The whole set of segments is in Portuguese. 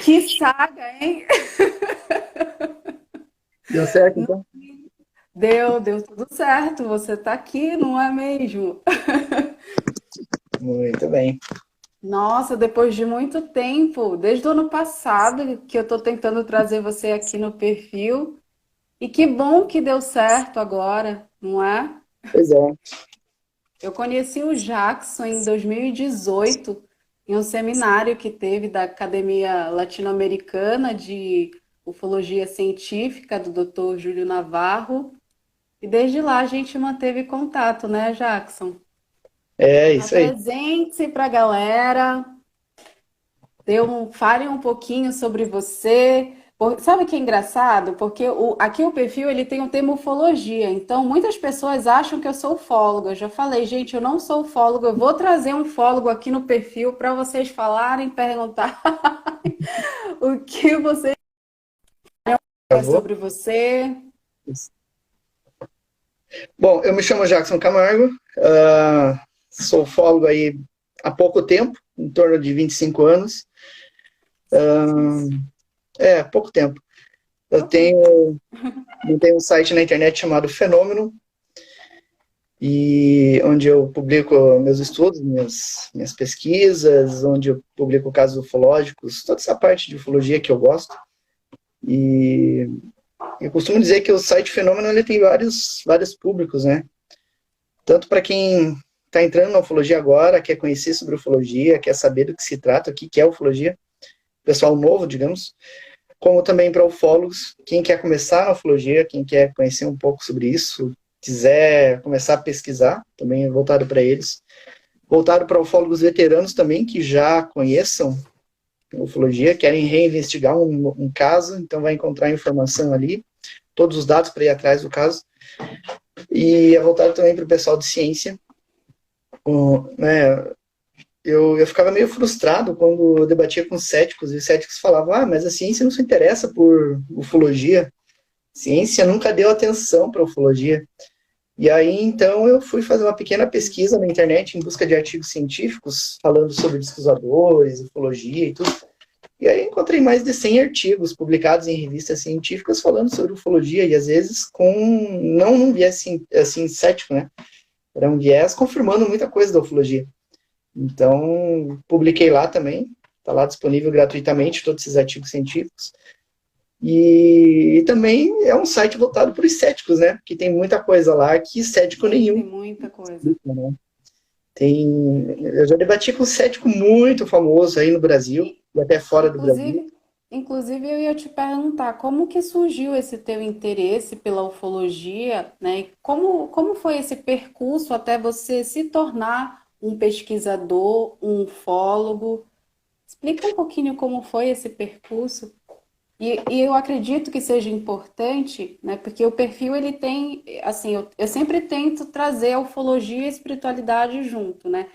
Que saga, hein? Deu certo, então? Deu tudo certo. Você tá aqui, não é mesmo? Muito bem. Nossa, depois de muito tempo, desde o ano passado, que eu tô tentando trazer você aqui no perfil. E que bom que deu certo agora, não é? Pois é. Eu conheci o Jackson em 2018, em um seminário que teve da Academia Latino-Americana de Ufologia Científica, do Dr. Júlio Navarro. E desde lá a gente manteve contato, né, Jackson? É isso aí. Apresente-se para a galera, fale um pouquinho sobre você. Sabe o que é engraçado? Porque aqui o perfil ele tem o termo ufologia, então muitas pessoas acham que eu sou ufóloga. Eu já falei, gente, eu não sou ufóloga, eu vou trazer um ufólogo aqui no perfil para vocês falarem, perguntar o que você Eu quer vou. sobre você. Bom, eu me chamo Jackson Camargo, sou ufólogo aí há pouco tempo, em torno de 25 anos. Pouco tempo. Eu Ok. tenho um site na internet chamado Fenômeno, e onde eu publico meus estudos, minhas pesquisas, onde eu publico casos ufológicos, toda essa parte de ufologia que eu gosto. E eu costumo dizer que o site Fenômeno ele tem vários públicos, né? Tanto para quem está entrando na ufologia agora, quer conhecer sobre ufologia, quer saber do que se trata, o que é ufologia, pessoal novo, digamos, como também para ufólogos, quem quer começar na ufologia, quem quer conhecer um pouco sobre isso, quiser começar a pesquisar, também é voltado para eles. Voltado para ufólogos veteranos também, que já conheçam ufologia, querem reinvestigar um caso, então vai encontrar informação ali, todos os dados para ir atrás do caso. E é voltado também para o pessoal de ciência, né, eu ficava meio frustrado quando eu debatia com céticos, e os céticos falavam, mas a ciência não se interessa por ufologia, a ciência nunca deu atenção para ufologia. E aí, então, eu fui fazer uma pequena pesquisa na internet em busca de artigos científicos falando sobre discos voadores, ufologia e tudo. E aí encontrei mais de 100 artigos publicados em revistas científicas falando sobre ufologia, e às vezes com não um viés assim, cético, né? Era um viés confirmando muita coisa da ufologia. Então, publiquei lá também, está lá disponível gratuitamente todos esses artigos científicos. E também é um site voltado para os céticos, né? Porque tem muita coisa lá que cético nenhum Tem muita coisa. explica, né? Eu já debati com um cético muito famoso aí no Brasil E, e até fora do Brasil. inclusive, inclusive, eu ia te perguntar como que surgiu esse teu interesse pela ufologia, né? E como foi esse percurso até você se tornar um pesquisador, um ufólogo? Explica um pouquinho como foi esse percurso. E eu acredito que seja importante, né? Porque o perfil ele tem, assim, eu sempre tento trazer a ufologia e a espiritualidade junto, né?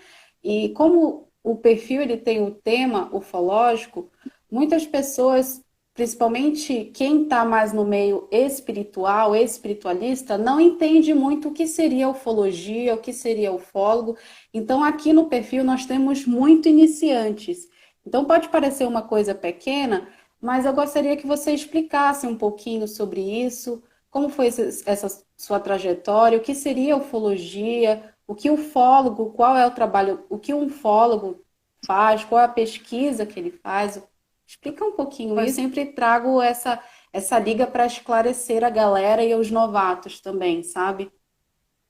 E como o perfil ele tem o tema ufológico, muitas pessoas, principalmente quem está mais no meio espiritual, espiritualista, não entende muito o que seria ufologia, o que seria ufólogo. Então, aqui no perfil nós temos muito iniciantes. Então, pode parecer uma coisa pequena, mas eu gostaria que você explicasse um pouquinho sobre isso, como foi essa sua trajetória, o que seria ufologia, o que o ufólogo, qual é o trabalho, o que um ufólogo faz, qual é a pesquisa que ele faz. Explica um pouquinho. Eu sempre trago essa liga para esclarecer a galera e os novatos também, sabe?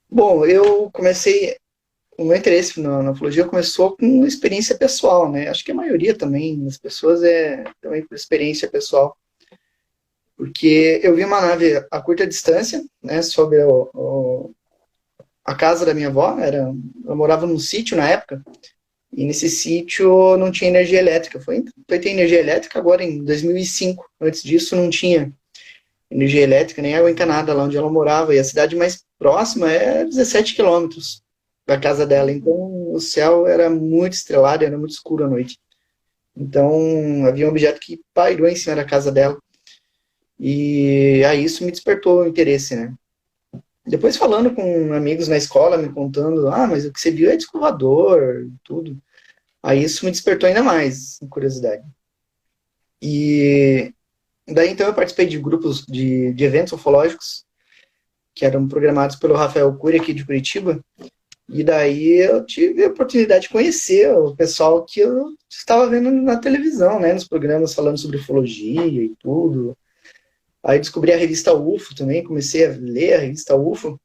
Bom, o meu interesse na ufologia começou com experiência pessoal, né? Acho que a maioria também das pessoas é também por experiência pessoal. Porque eu vi uma nave a curta distância, né, sobre a casa da minha avó, eu morava num sítio na época, e nesse sítio não tinha energia elétrica. Foi ter energia elétrica agora em 2005. Antes disso não tinha energia elétrica, nem água encanada lá onde ela morava. E a cidade mais próxima é 17 quilômetros da casa dela. Então o céu era muito estrelado, era muito escuro à noite. Então havia um objeto que pairou em cima da casa dela. E aí isso me despertou o interesse, né? Depois falando com amigos na escola, me contando, mas o que você viu é disco voador, tudo. Aí isso me despertou ainda mais curiosidade. E daí então eu participei de grupos de eventos ufológicos que eram programados pelo Rafael Cury aqui de Curitiba. E daí eu tive a oportunidade de conhecer o pessoal que eu estava vendo na televisão, né, nos programas falando sobre ufologia e tudo. Aí descobri a revista UFO também, comecei a ler a revista UFO.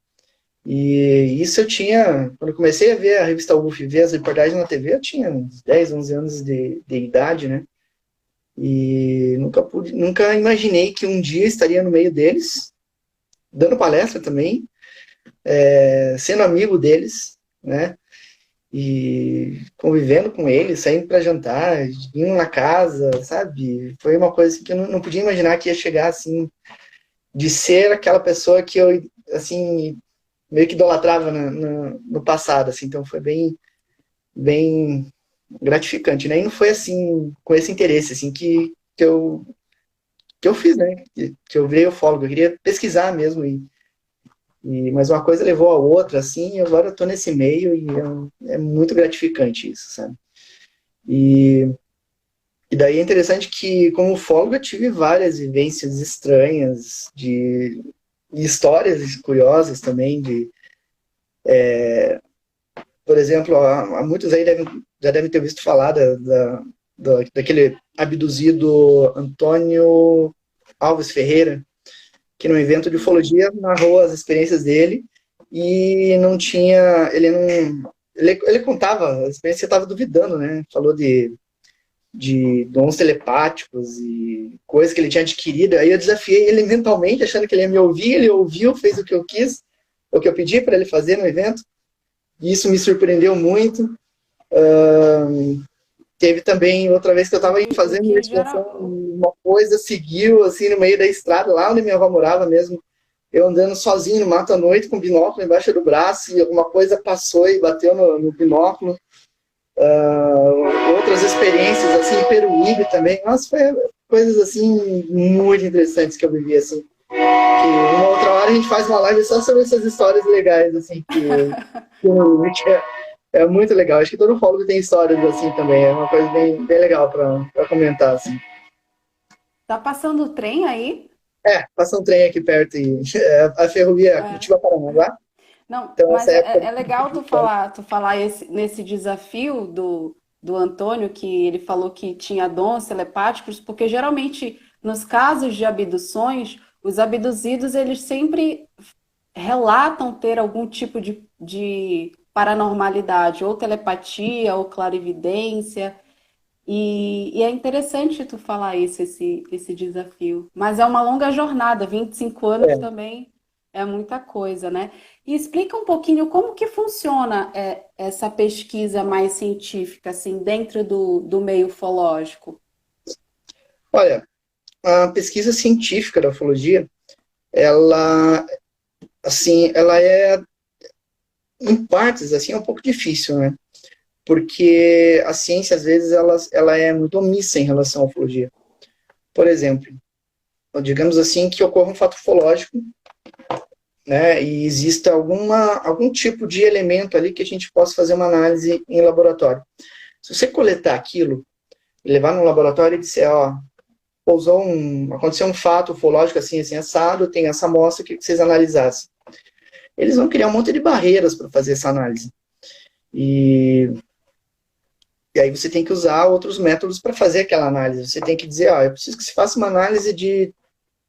E isso eu tinha, quando eu comecei a ver a revista UFO e ver as reportagens na TV, eu tinha uns 10, 11 anos de idade, né? E nunca imaginei que um dia estaria no meio deles, dando palestra também, sendo amigo deles, né? E convivendo com eles, saindo para jantar, indo na casa, sabe? Foi uma coisa assim, que eu não podia imaginar que ia chegar assim, de ser aquela pessoa que eu, assim, meio que idolatrava no passado, assim. Então foi bem gratificante, né? E não foi assim, com esse interesse, assim, que eu fiz, né? Que eu virei ufólogo. Eu queria pesquisar mesmo, mas uma coisa levou a outra, assim, e agora eu tô nesse meio e é muito gratificante isso, sabe? E, e daí é interessante que, como ufólogo, eu tive várias vivências estranhas, de histórias curiosas também, por exemplo, há muitos aí já devem ter visto falar daquele abduzido Antônio Alves Ferreira, que no evento de ufologia narrou as experiências dele e não tinha, ele contava, a experiência estava duvidando, né? Falou de dons telepáticos e coisas que ele tinha adquirido. Aí eu desafiei ele mentalmente, achando que ele ia me ouvir, ele ouviu, fez o que eu quis, o que eu pedi para ele fazer no evento, e isso me surpreendeu muito. Teve também outra vez que eu estava O fazendo uma que expansão, gera, uma coisa seguiu assim no meio da estrada, lá onde minha avó morava mesmo. Eu andando sozinho no mato à noite com binóculo embaixo do braço e alguma coisa passou e bateu no binóculo. Outras experiências assim, em Peruíbe também. Nossa, foi coisas assim muito interessantes que eu vivi assim. Que uma outra hora a gente faz uma live só sobre essas histórias legais assim que é muito legal. Acho que todo ufólogo tem histórias assim também. É uma coisa bem legal para comentar assim. tá passando o trem aí? Passa um trem aqui perto e a ferrovia É. Curitiba-Paranaguá. Não, Então essa mas época. é legal tu falar nesse desafio do Antônio, que ele falou que tinha dons telepáticos, porque geralmente nos casos de abduções, os abduzidos eles sempre relatam ter algum tipo de paranormalidade, ou telepatia, ou clarividência. E é interessante tu falar isso, esse desafio. Mas é uma longa jornada, 25 anos É, também é muita coisa, né? E explica um pouquinho como que funciona essa pesquisa mais científica, assim, dentro do meio ufológico. olha, a pesquisa científica da ufologia, ela, assim, ela é, em partes, assim, um pouco difícil, né? Porque a ciência, às vezes, ela é muito omissa em relação à ufologia. Por exemplo, digamos assim, que ocorra um fato ufológico, né? E exista algum tipo de elemento ali que a gente possa fazer uma análise em laboratório. Se você coletar aquilo e levar no laboratório e disser, ó, aconteceu um fato ufológico assim, assim, assado, tem essa amostra que vocês analisassem. Eles vão criar um monte de barreiras para fazer essa análise. E, e aí você tem que usar outros métodos para fazer aquela análise. Você tem que dizer, ó, eu preciso que você faça uma análise de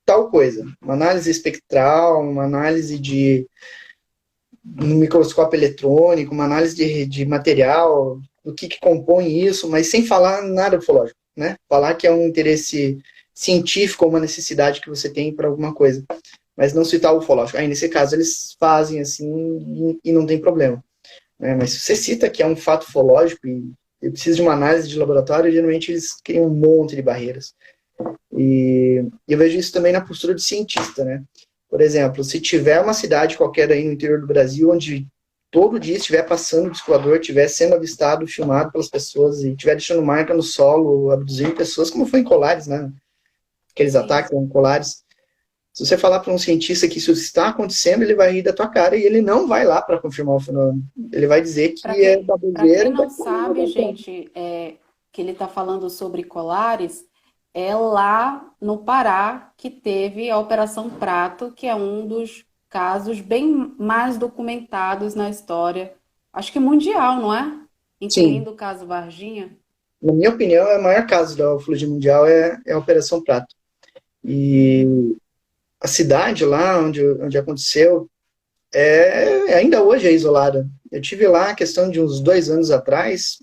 tal coisa, uma análise espectral, uma análise no microscópio eletrônico, uma análise de material, do que compõe isso, mas sem falar nada ufológico, né? Falar que é um interesse científico ou uma necessidade que você tem para alguma coisa, mas não citar o ufológico. Aí, nesse caso, eles fazem assim e não tem problema, né? Mas se você cita que é um fato ufológico e precisa de uma análise de laboratório, geralmente eles criam um monte de barreiras. E eu vejo isso também na postura de cientista, né? Por exemplo, se tiver uma cidade qualquer aí no interior do Brasil onde todo dia estiver passando o descolador, estiver sendo avistado, filmado pelas pessoas e estiver deixando marca no solo, abduzindo pessoas, como foi em Colares, né? Aqueles Sim. ataques em Colares. Se você falar para um cientista que isso está acontecendo, ele vai rir da tua cara e ele não vai lá para confirmar o fenômeno. Ele vai dizer que é Para baboseira quem e vai não sabe, gente, que ele está falando sobre Colares. é lá no Pará que teve a Operação Prato, que é um dos casos bem mais documentados na história, acho que mundial, não é? Sim, Incluindo o caso Varginha. na minha opinião, é o maior caso da ufologia mundial é a Operação Prato. Uhum. E a cidade lá onde aconteceu ainda hoje é isolada. Eu tive lá a questão de uns 2 anos atrás.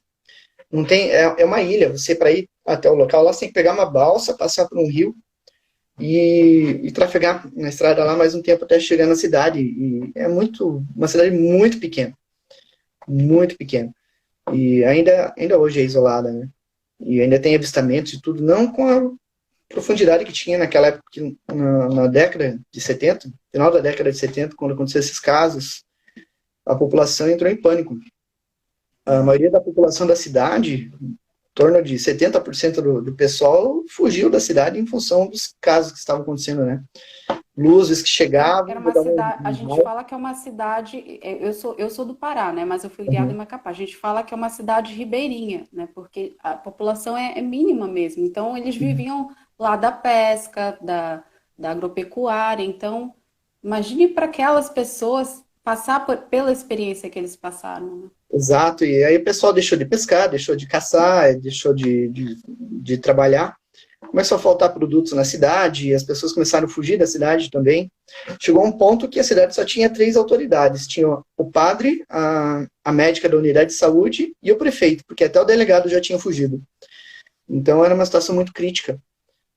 Não tem, é uma ilha. Você para ir até o local lá, você tem que pegar uma balsa, passar por um rio e trafegar na estrada lá mais um tempo até chegar na cidade. E é uma cidade muito pequena, muito pequena. E ainda hoje é isolada, né? E ainda tem avistamentos e tudo, não com a profundidade que tinha naquela época, na década de 70, final da década de 70, quando aconteceram esses casos, a população entrou em pânico. A maioria da população da cidade, em torno de 70% do pessoal, fugiu da cidade em função dos casos que estavam acontecendo, né? Luzes que Era chegavam, uma cidade, a gente fala que é uma cidade, eu sou do Pará, né, mas eu fui criada em Macapá. A gente fala que é uma cidade ribeirinha, né, porque a população é mínima mesmo. Então, eles viviam lá da pesca, da agropecuária. Então, imagine para aquelas pessoas passar pela experiência que eles passaram, né? exato, e aí o pessoal deixou de pescar, deixou de caçar, deixou de trabalhar. Começou a faltar produtos na cidade, e as pessoas começaram a fugir da cidade também. Chegou a um ponto que a cidade só tinha 3 autoridades. Tinha o padre, a médica da unidade de saúde e o prefeito, porque até o delegado já tinha fugido. Então era uma situação muito crítica,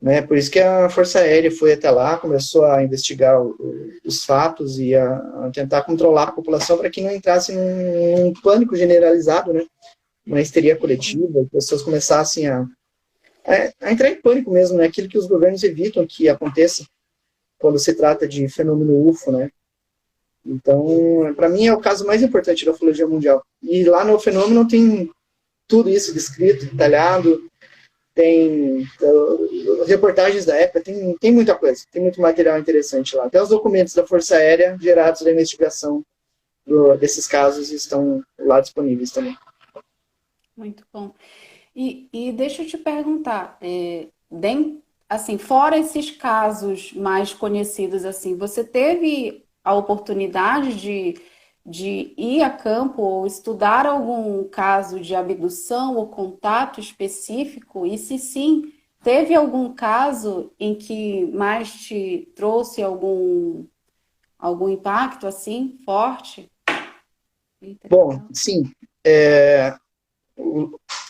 né? Por isso que a Força Aérea foi até lá, começou a investigar os fatos e a tentar controlar a população para que não entrasse num pânico generalizado, né? Uma histeria coletiva, as pessoas começassem a entrar em pânico mesmo, né? Aquilo que os governos evitam que aconteça quando se trata de fenômeno UFO, né? Então, para mim é o caso mais importante da ufologia mundial. E lá no fenômeno tem tudo isso descrito, detalhado, tem reportagens da época, tem muita coisa, tem muito material interessante lá. Até os documentos da Força Aérea gerados da investigação desses casos estão lá disponíveis também. Muito bom. E deixa eu te perguntar, assim, fora esses casos mais conhecidos, assim, você teve a oportunidade de ir a campo ou estudar algum caso de abdução ou contato específico? E se sim, teve algum caso em que mais te trouxe algum impacto, assim, forte? Bom, Interessante. sim,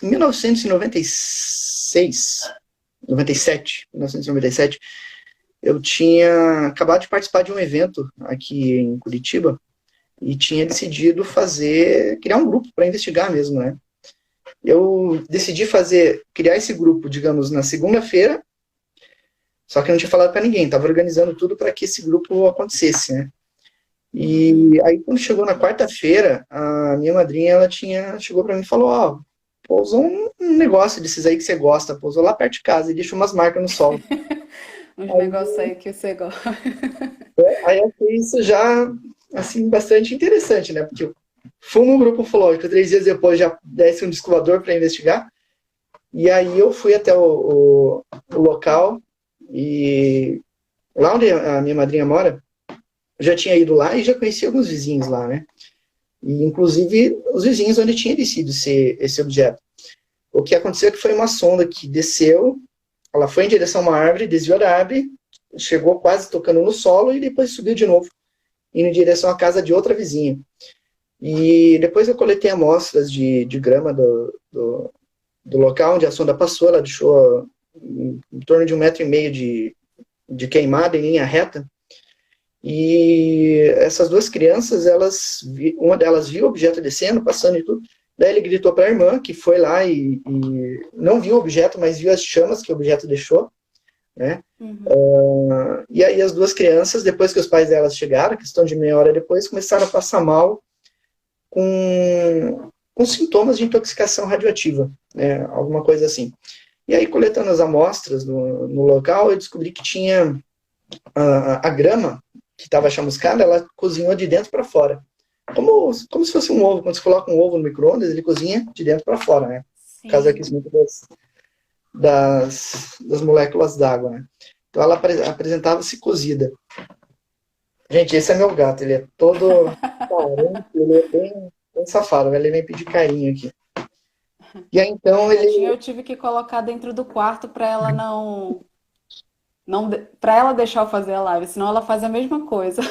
em 1996, 97, 1997, eu tinha acabado de participar de um evento aqui em Curitiba e tinha decidido criar um grupo para investigar mesmo, né? Eu decidi criar esse grupo, digamos, na segunda-feira, só que eu não tinha falado para ninguém, estava organizando tudo para que esse grupo acontecesse, né? Uhum. E aí, quando chegou na quarta-feira, a minha madrinha, chegou para mim e falou, ó, pousou um negócio desses aí que você gosta, pousou lá perto de casa e deixou umas marcas no solo. Uns negócios Aí, aí que você gosta. aí eu achei isso já, assim, bastante interessante, né? Porque eu fui no grupo ufológico, 3 dias depois já desce um disco voador para investigar, e aí eu fui até o local, e lá onde a minha madrinha mora, eu já tinha ido lá e já conheci alguns vizinhos lá, né? E, inclusive, os vizinhos onde tinha descido esse objeto. O que aconteceu é que foi uma sonda que desceu, ela foi em direção a uma árvore, desviou da árvore, chegou quase tocando no solo e depois subiu de novo, indo em direção à casa de outra vizinha. E depois eu coletei amostras de grama do local onde a sonda passou, ela deixou em torno de 1,5 metro de queimada em linha reta. E essas duas crianças, uma delas viu o objeto descendo, passando e tudo. Daí ele gritou para a irmã, que foi lá e não viu o objeto, mas viu as chamas que o objeto deixou, né? Uhum. E aí as duas crianças, depois que os pais delas chegaram, questão de meia hora depois, começaram a passar mal com sintomas de intoxicação radioativa, né? Alguma coisa assim. E aí, coletando as amostras no local, eu descobri que tinha a grama que estava chamuscada, ela cozinhou de dentro para fora. Como se fosse um ovo. Quando você coloca um ovo no micro-ondas, ele cozinha de dentro para fora, né? Por causa do Sim. aquecimento das moléculas d'água, né? Então ela apresentava-se cozida. Gente, esse é meu gato, ele é todo carente, ele é bem safado, ele vem pedir carinho aqui. E aí A então gatinha ele, eu tive que colocar dentro do quarto para ela não para ela deixar eu fazer a live, senão ela faz a mesma coisa.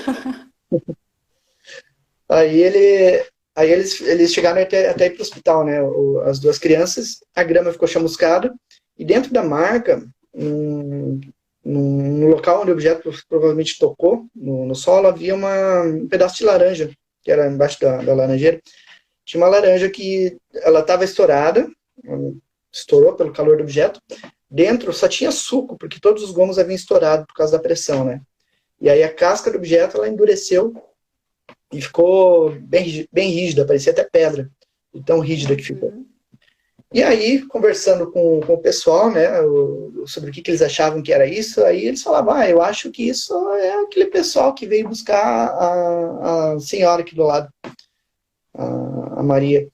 aí ele, aí eles chegaram até ir para o hospital, né? As duas crianças, a grama ficou chamuscada e dentro da marca, no local onde o objeto provavelmente tocou, no solo, havia um pedaço de laranja que era embaixo da laranjeira. Tinha uma laranja que ela estava estourada, estourou pelo calor do objeto. Dentro só tinha suco, porque todos os gomos haviam estourado por causa da pressão, né? E aí a casca do objeto ela endureceu e ficou bem rígida, parecia até pedra, de tão rígida que ficou. Uhum. E aí, conversando com o pessoal, né, sobre o que eles achavam que era isso, aí eles falavam, eu acho que isso é aquele pessoal que veio buscar a senhora aqui do lado, a Maria.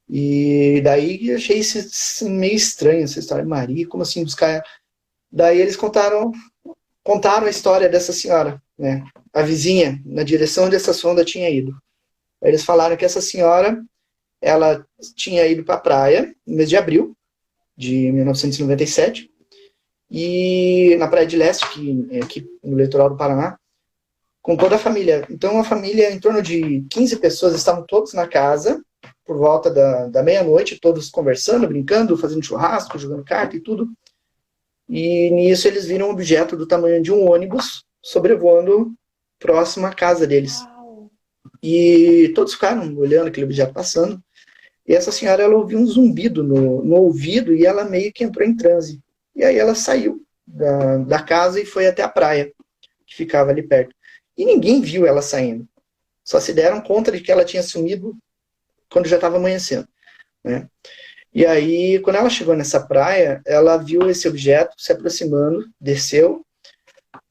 E daí eu achei isso meio estranho, essa história de Maria, como assim buscar ela? Daí eles contaram a história dessa senhora, né? A vizinha, na direção onde essa sonda tinha ido. Aí eles falaram que essa senhora, ela tinha ido para a praia no mês de abril de 1997, e na Praia de Leste, que é aqui no litoral do Paraná, com toda a família. Então, a família, em torno de 15 pessoas, estavam todos na casa, por volta da meia-noite, todos conversando, brincando, fazendo churrasco, jogando carta e tudo. E nisso eles viram um objeto do tamanho de um ônibus sobrevoando próximo à casa deles. Uau! E todos ficaram olhando aquele objeto passando. E essa senhora, ela ouviu um zumbido no ouvido e ela meio que entrou em transe. E aí ela saiu da casa e foi até a praia, que ficava ali perto. E ninguém viu ela saindo. Só se deram conta de que ela tinha sumido quando já estava amanhecendo, né? E aí, quando ela chegou nessa praia, ela viu esse objeto se aproximando, desceu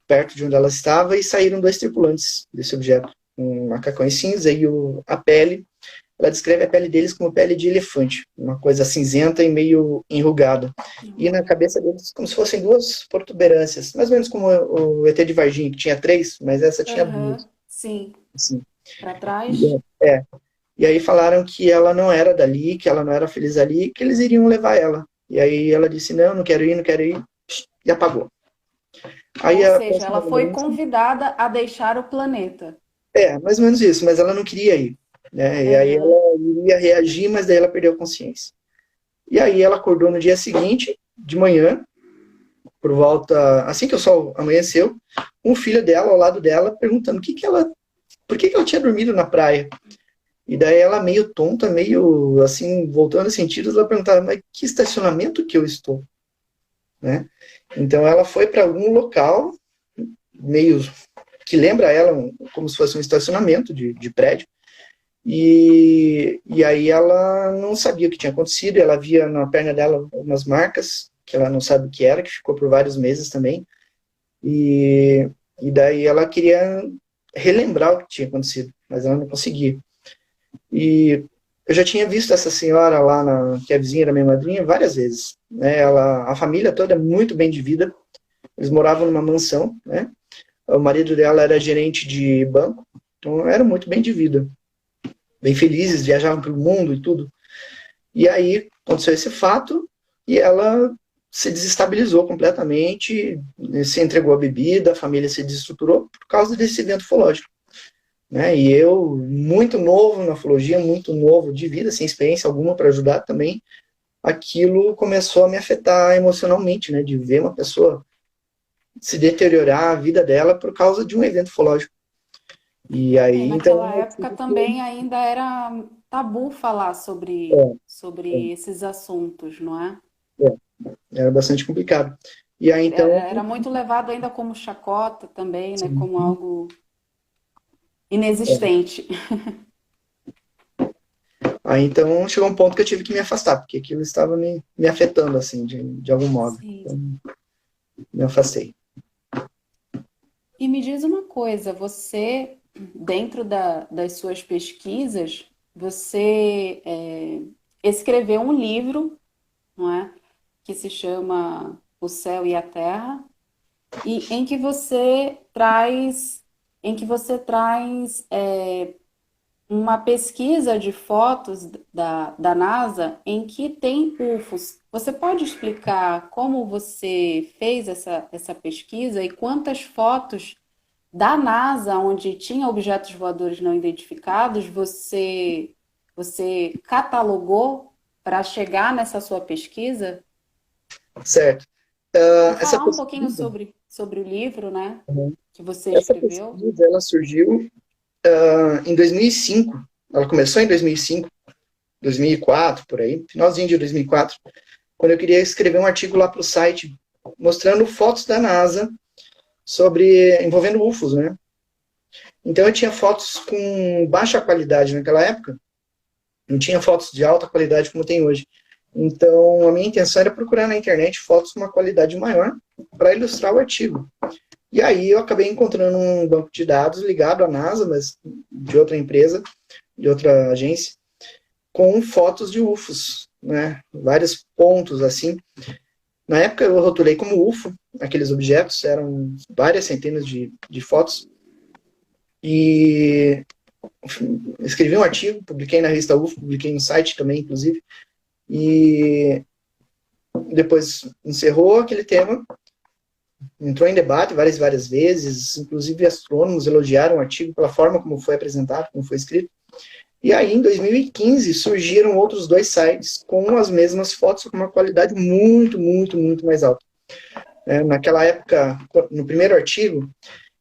perto de onde ela estava e saíram dois tripulantes desse objeto, um macacão em cinza e a pele. Ela descreve a pele deles como pele de elefante, uma coisa cinzenta e meio enrugada. E na cabeça deles, como se fossem duas protuberâncias, mais ou menos como o ET de Varginha, que tinha três, mas essa tinha duas. Aham, sim. Assim. Para trás? É. E aí falaram que ela não era dali, que ela não era feliz ali, que eles iriam levar ela. E aí ela disse, não, não quero ir, não quero ir, e apagou. Aí Ou a seja, próxima ela foi lembrança, convidada a deixar o planeta. mais ou menos isso, mas ela não queria ir, né? E aí Aham. ela iria reagir, mas daí ela perdeu a consciência. E aí ela acordou no dia seguinte, de manhã, por volta, assim que o sol amanheceu, um filho dela ao lado dela perguntando por que ela tinha dormido na praia. E daí ela meio tonta, meio assim, voltando a sentidos, ela perguntava, mas que estacionamento que eu estou, né? Então ela foi para algum local meio que lembra ela como se fosse um estacionamento de prédio. E aí ela não sabia o que tinha acontecido, ela via na perna dela umas marcas que ela não sabe o que era, que ficou por vários meses também. E daí ela queria relembrar o que tinha acontecido, mas ela não conseguia. E eu já tinha visto essa senhora lá, que é vizinha da minha madrinha, várias vezes. Né? A família toda é muito bem de vida. Eles moravam numa mansão, né? O marido dela era gerente de banco, então eram muito bem de vida. Bem felizes, viajavam pelo mundo e tudo. E aí aconteceu esse fato e ela se desestabilizou completamente, se entregou à bebida, a família se desestruturou por causa desse evento ufológico. Né? E eu, muito novo na ufologia, muito novo de vida, sem experiência alguma para ajudar também, aquilo começou a me afetar emocionalmente, né? De ver uma pessoa se deteriorar a vida dela por causa de um evento ufológico. E É, aí, então, naquela eu época tive que... também ainda era tabu falar É, sobre esses assuntos, não é? era bastante complicado. E aí, então, Era muito levado ainda como chacota também, né? Como algo inexistente. aí, então chegou um ponto que eu tive que me afastar, porque aquilo estava me afetando, assim, de algum modo. Sim. Então, me afastei. E me diz uma coisa, você, dentro das suas pesquisas, você escreveu um livro, não é? Que se chama O Céu e a Terra, e em que você traz uma pesquisa de fotos da NASA em que tem UFOs. Você pode explicar como você fez essa pesquisa e quantas fotos da NASA, onde tinha objetos voadores não identificados, você catalogou para chegar nessa sua pesquisa? certo? E Essa falar um pouquinho pesquisa, sobre o livro, né, que você essa escreveu. pesquisa, ela surgiu em 2005. Ela começou em 2005, 2004, por aí, finalzinho de 2004, quando eu queria escrever um artigo lá para o site mostrando fotos da NASA sobre envolvendo UFOs, né? Então eu tinha fotos com baixa qualidade naquela época, não tinha fotos de alta qualidade como tem hoje. Então a minha intenção era procurar na internet fotos com uma qualidade maior para ilustrar o artigo. E aí eu acabei encontrando um banco de dados ligado à NASA, mas de outra empresa, de outra agência, com fotos de UFOs, né? Vários pontos assim. Na época eu rotulei como UFO, aqueles objetos, eram várias centenas de fotos, e escrevi um artigo, publiquei na revista UFO, publiquei no site também, inclusive, e depois encerrou aquele tema, entrou em debate várias vezes, inclusive astrônomos elogiaram o artigo pela forma como foi apresentado, como foi escrito. E aí, em 2015, surgiram outros dois sites com as mesmas fotos, com uma qualidade muito mais alta. Naquela época, no primeiro artigo,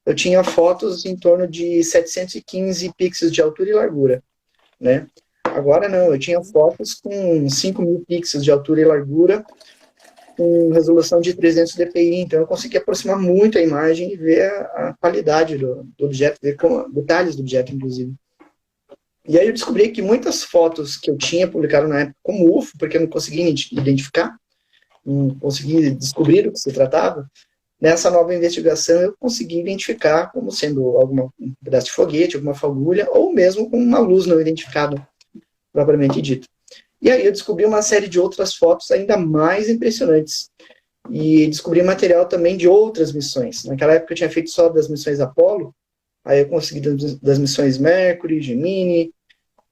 eu tinha fotos em torno de 715 pixels de altura e largura, né? Agora não, eu tinha fotos com 5.000 pixels de altura e largura, com resolução de 300 dpi, então eu consegui aproximar muito a imagem e ver a qualidade do objeto, ver detalhes do objeto, inclusive. E aí eu descobri que muitas fotos que eu tinha publicado na época como UFO, porque eu não conseguia identificar, não consegui descobrir do que se tratava, nessa nova investigação eu consegui identificar como sendo um pedaço de foguete, alguma fagulha, ou mesmo com uma luz não identificada, propriamente dita. E aí eu descobri uma série de outras fotos ainda mais impressionantes. E descobri material também de outras missões. Naquela época eu tinha feito só das missões Apollo, aí eu consegui das missões Mercury, Gemini.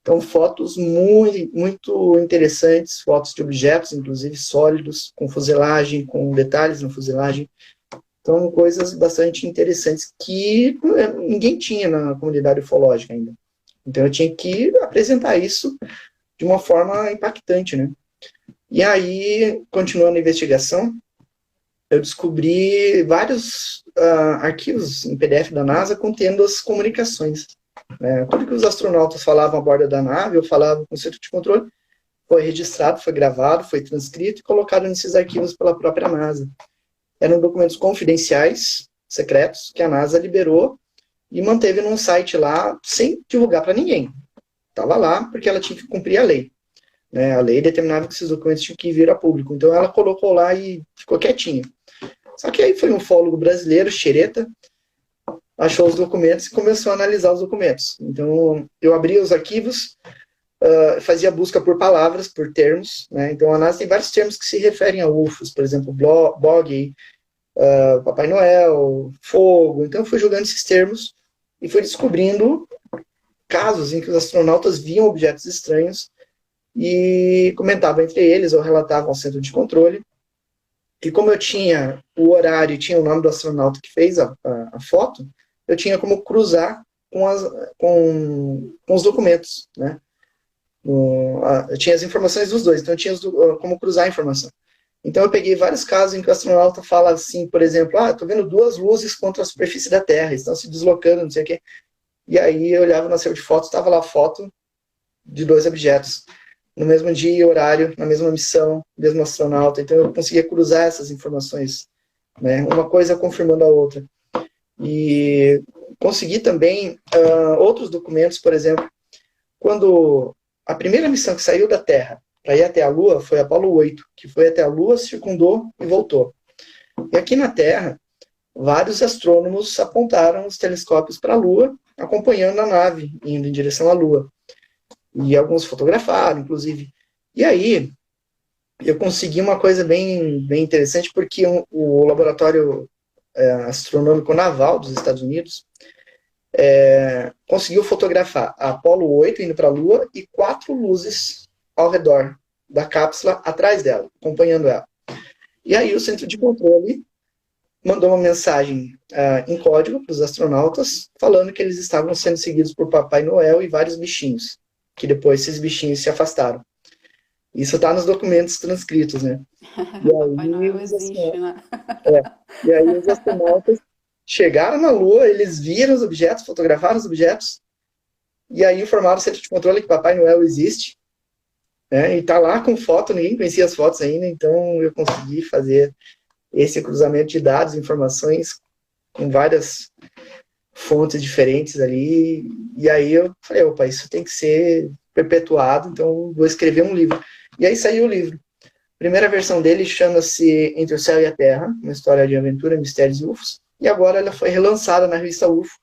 Então, fotos muito interessantes, fotos de objetos, inclusive sólidos, com fuselagem, com detalhes na fuselagem. Então, coisas bastante interessantes que ninguém tinha na comunidade ufológica ainda. Então, eu tinha que apresentar isso de uma forma impactante, né? E aí, continuando a investigação, eu descobri vários arquivos em PDF da NASA contendo as comunicações. Tudo que os astronautas falavam a bordo da nave, eu falava com o centro de controle, foi registrado, foi gravado, foi transcrito e colocado nesses arquivos pela própria NASA. Eram documentos confidenciais, secretos, que a NASA liberou e manteve num site lá sem divulgar para ninguém. Estava lá porque ela tinha que cumprir a lei. A lei determinava que esses documentos tinham que vir a público. Então ela colocou lá e ficou quietinha. Só que aí foi um ufólogo brasileiro, xereta, achou os documentos e começou a analisar os documentos. Então eu abria os arquivos, fazia busca por palavras, por termos. Então a NASA tem vários termos que se referem a UFOs, por exemplo, BOG, Papai Noel, fogo. Então eu fui jogando esses termos e fui descobrindo casos em que os astronautas viam objetos estranhos e comentavam entre eles ou relatavam ao centro de controle. E como eu tinha o horário e tinha o nome do astronauta que fez a foto, eu tinha como cruzar com os documentos, né? Eu tinha as informações dos dois, então eu tinha como cruzar a informação. Então eu peguei vários casos em que o astronauta fala assim, por exemplo, estou vendo duas luzes contra a superfície da Terra, estão se deslocando, não sei o quê. E aí eu olhava no acervo de fotos, estava lá a foto de dois objetos, no mesmo dia e horário, na mesma missão, mesmo astronauta. Então eu conseguia cruzar essas informações, né? Uma coisa confirmando a outra. E consegui também outros documentos, por exemplo, quando a primeira missão que saiu da Terra para ir até a Lua foi a Apollo 8, que foi até a Lua, circundou e voltou. E aqui na Terra, vários astrônomos apontaram os telescópios para a Lua, acompanhando a nave, indo em direção à Lua. E alguns fotografaram, inclusive. E aí, eu consegui uma coisa bem interessante, porque o laboratório astronômico naval dos Estados Unidos conseguiu fotografar a Apollo 8 indo para a Lua e 4 luzes ao redor da cápsula atrás dela, acompanhando ela. E aí o centro de controle mandou uma mensagem em código para os astronautas, falando que eles estavam sendo seguidos por Papai Noel e vários bichinhos, que depois esses bichinhos se afastaram. Isso está nos documentos transcritos, né? Papai Noel existe, né? É, e aí os astronautas chegaram na Lua, eles viram os objetos, fotografaram os objetos, e aí informaram o centro de controle que Papai Noel existe, né? E está lá com foto, ninguém conhecia as fotos ainda, então eu consegui fazer esse cruzamento de dados, informações, com várias fontes diferentes ali, e aí eu falei, opa, isso tem que ser perpetuado, então vou escrever um livro. E aí saiu o livro. A primeira versão dele chama-se Entre o Céu e a Terra, uma história de aventura, mistérios e UFOs, e agora ela foi relançada na revista UFO,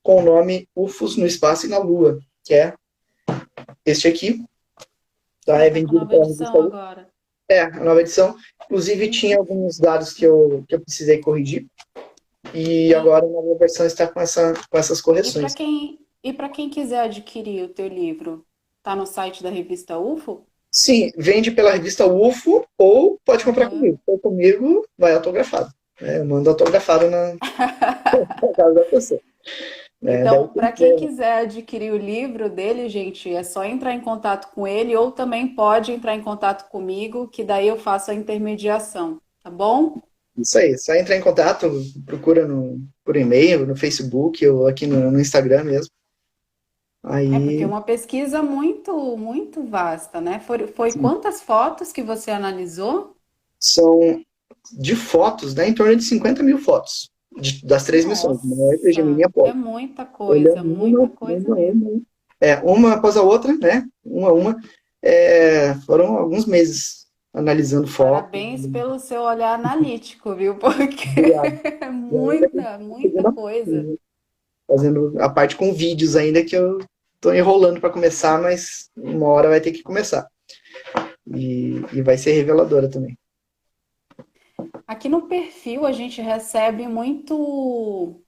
com o nome UFOs no Espaço e na Lua, que é este aqui, tá? É Tá com vendido nova pela revista edição UFO. agora. A nova edição. Inclusive tinha alguns dados que eu precisei corrigir, e agora a nova versão está com essas correções. E para quem quiser adquirir o teu livro, tá no site da revista UFO? Sim, vende pela revista UFO ou pode comprar Uhum. comigo. Se for comigo, vai autografado. Eu mando autografado na casa da pessoa. Daí Então, quem para quem quiser. quiser adquirir o livro dele, gente, é só entrar em contato com ele ou também pode entrar em contato comigo, que daí eu faço a intermediação, tá bom? Isso aí, só entrar em contato, procura por e-mail, no Facebook ou aqui no Instagram mesmo. É porque é Aí uma pesquisa muito vasta, né? Foi quantas fotos que você analisou? são de fotos, né, em torno de 50 mil fotos das 3 missões, Mercury, Gemini e Nossa, é Apollo. muita Olhando coisa mesmo. uma após a outra, né? Uma a uma. Foram alguns meses analisando fotos. Parabéns pelo seu olhar analítico, viu? Porque Obrigado. é E ainda muita coisa. fazendo a parte com vídeos ainda que eu estou enrolando para começar, mas uma hora vai ter que começar. E vai ser reveladora também. Aqui no perfil a gente recebe muito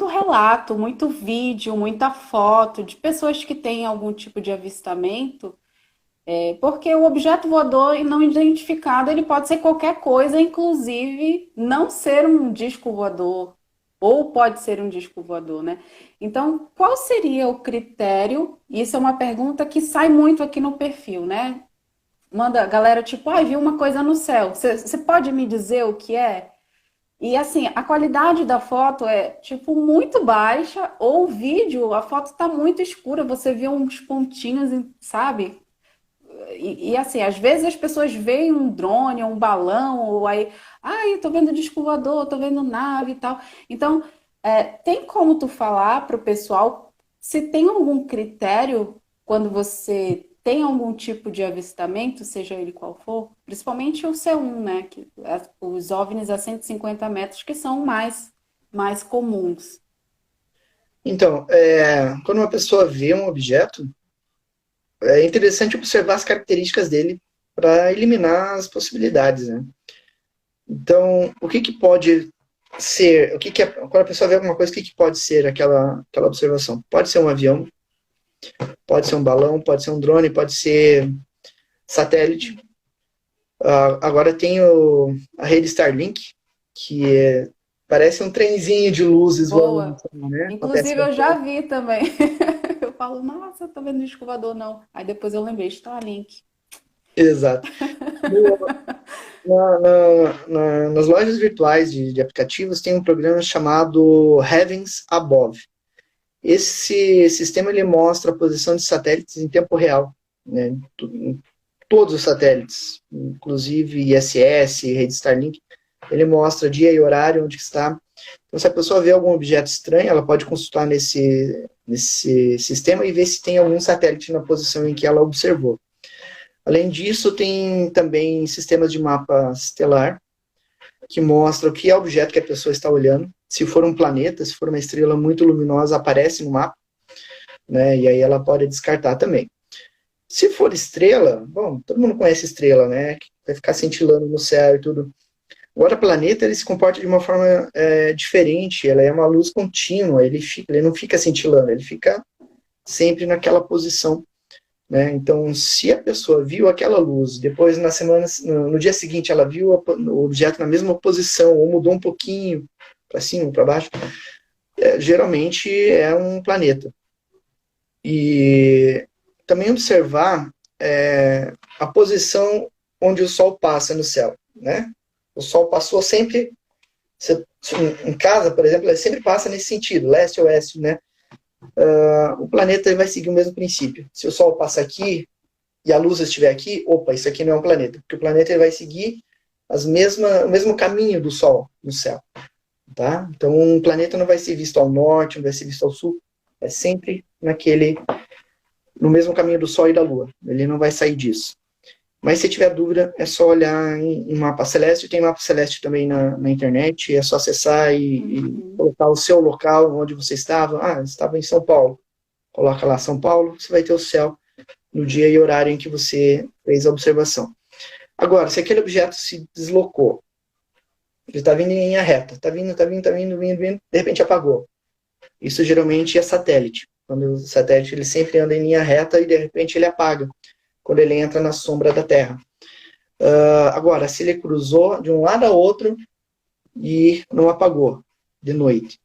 relato, muito vídeo, muita foto de pessoas que têm algum tipo de avistamento, porque o objeto voador não identificado, ele pode ser qualquer coisa, inclusive não ser um disco voador, ou pode ser um disco voador, né? Então, qual seria o critério? Isso é uma pergunta que sai muito aqui no perfil, né? Manda a galera tipo, ai, vi uma coisa no céu. Você pode me dizer o que é? E assim, a qualidade da foto é tipo muito baixa, ou o vídeo, a foto tá muito escura, você vê uns pontinhos, sabe? Assim, às vezes as pessoas veem um drone, um balão, ou aí, ai, tô vendo disco voador, tô vendo nave e tal. Então, tem como tu falar para o pessoal se tem algum critério quando você tem algum tipo de avistamento, seja ele qual for, principalmente o C1, né? Os OVNIs a 150 metros que são mais comuns. Então, quando uma pessoa vê um objeto, é interessante observar as características dele para eliminar as possibilidades, né? Então, o que pode ser, quando a pessoa vê alguma coisa, o que pode ser aquela observação? Pode ser um avião, pode ser um balão, pode ser um drone, pode ser satélite. Agora tem a rede Starlink, que parece um trenzinho de luzes voando, Boa. né? Acontece Inclusive, eu já vi também. Eu falo, nossa, tô vendo disco voador, não. Aí depois eu lembrei, Starlink. exato. Nas lojas virtuais de aplicativos tem um programa chamado Heavens Above. Esse sistema ele mostra a posição de satélites em tempo real, né? Todos os satélites, inclusive ISS, rede Starlink, ele mostra dia e horário onde está. Então, se a pessoa vê algum objeto estranho, ela pode consultar nesse sistema e ver se tem algum satélite na posição em que ela observou. Além disso, tem também sistemas de mapa estelar, que mostra o que é o objeto que a pessoa está olhando. Se for um planeta, se for uma estrela muito luminosa, aparece no mapa, né? E aí ela pode descartar também. Se for estrela, bom, todo mundo conhece estrela, né? Que vai ficar cintilando no céu e tudo. Agora, planeta, ele se comporta de uma forma diferente, ela é uma luz contínua, ele não fica cintilando, ele fica sempre naquela posição, né? Então, se a pessoa viu aquela luz, depois na semana, no dia seguinte ela viu o objeto na mesma posição, ou mudou um pouquinho para cima, para baixo, geralmente é um planeta. E também observar a posição onde o Sol passa no céu, né? O Sol passou sempre, em casa, por exemplo, ele sempre passa nesse sentido, leste-oeste, né? O planeta vai seguir o mesmo princípio. Se o Sol passa aqui e a luz estiver aqui, opa, isso aqui não é um planeta, porque o planeta ele vai seguir o mesmo caminho do Sol no céu, tá? Então, um planeta não vai ser visto ao norte, não vai ser visto ao sul, é sempre no mesmo caminho do Sol e da Lua. Ele não vai sair disso. Mas se tiver dúvida, é só olhar em mapa celeste. Tem mapa celeste também na internet. É só acessar e colocar o seu local, onde você estava. Ah, estava em São Paulo. Coloca lá São Paulo, você vai ter o céu no dia e horário em que você fez a observação. Agora, se aquele objeto se deslocou, ele está vindo em linha reta, está vindo, de repente apagou. Isso geralmente é satélite. Quando o satélite ele sempre anda em linha reta e de repente ele apaga quando ele entra na sombra da Terra. Agora, se ele cruzou de um lado a outro e não apagou de noite,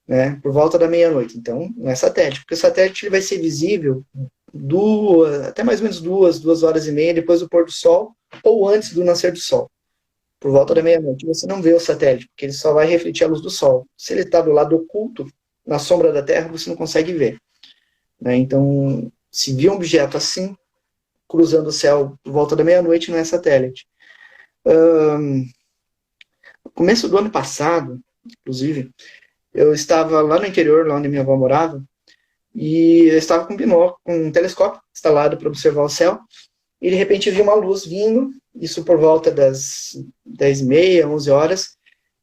né, por volta da meia-noite, então não é satélite, porque o satélite ele vai ser visível até mais ou menos 2 horas e meia depois do pôr do sol ou antes do nascer do sol. Por volta da meia-noite você não vê o satélite, porque ele só vai refletir a luz do sol. Se ele está do lado oculto, na sombra da Terra, você não consegue ver, né? Então, se vir um objeto assim, cruzando o céu por volta da meia-noite, não é satélite. No começo do ano passado, inclusive, eu estava lá no interior, lá onde minha avó morava, e eu estava com um binóculo, com um telescópio instalado para observar o céu, e de repente vi uma luz vindo, isso por volta das 10h30, 11 horas,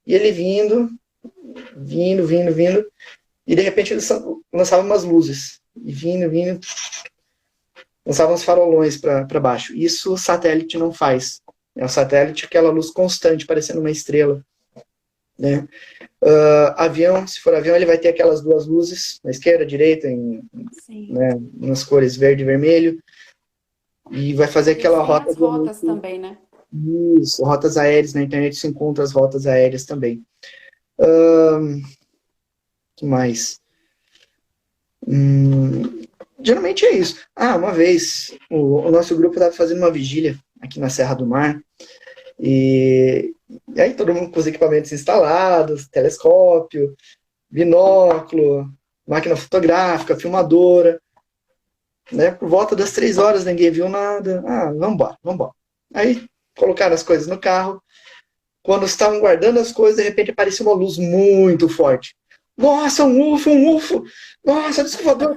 e ele vindo, e de repente ele lançava umas luzes, e vindo, lançava uns farolões para baixo. Isso o satélite não faz. É o satélite, aquela luz constante, parecendo uma estrela, né? Avião, se for avião, ele vai ter aquelas duas luzes, na esquerda, direita, né, nas cores verde e vermelho, e vai fazer aquela Tem rota as rotas também, né? Isso, rotas aéreas, na internet se encontra as rotas aéreas também. Que mais? Geralmente é isso. Uma vez, o nosso grupo estava fazendo uma vigília aqui na Serra do Mar, e aí todo mundo com os equipamentos instalados, telescópio, binóculo, máquina fotográfica, filmadora, né? Por volta das 3 horas ninguém viu nada. Vamos embora. Aí colocaram as coisas no carro. Quando estavam guardando as coisas, de repente apareceu uma luz muito forte. Nossa, um UFO! Nossa, descovador,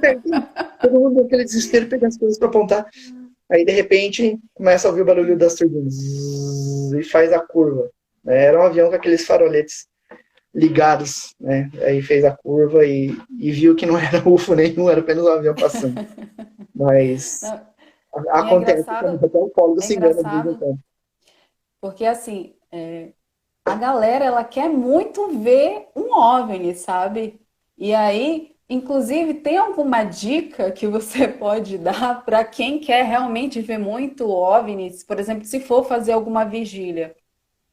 todo mundo naquele desespero pegando as coisas para apontar. Aí, de repente, começa a ouvir o barulho das turbinas. E faz a curva. Era um avião com aqueles faroletes ligados, né? Aí fez a curva e viu que não era UFO nenhum, era apenas um avião passando. Mas acontece quando até o ufólogo se engana de vez em quando. Porque, assim, a galera, ela quer muito ver um OVNI, sabe? E aí, inclusive, tem alguma dica que você pode dar para quem quer realmente ver muito OVNIs? Por exemplo, se for fazer alguma vigília.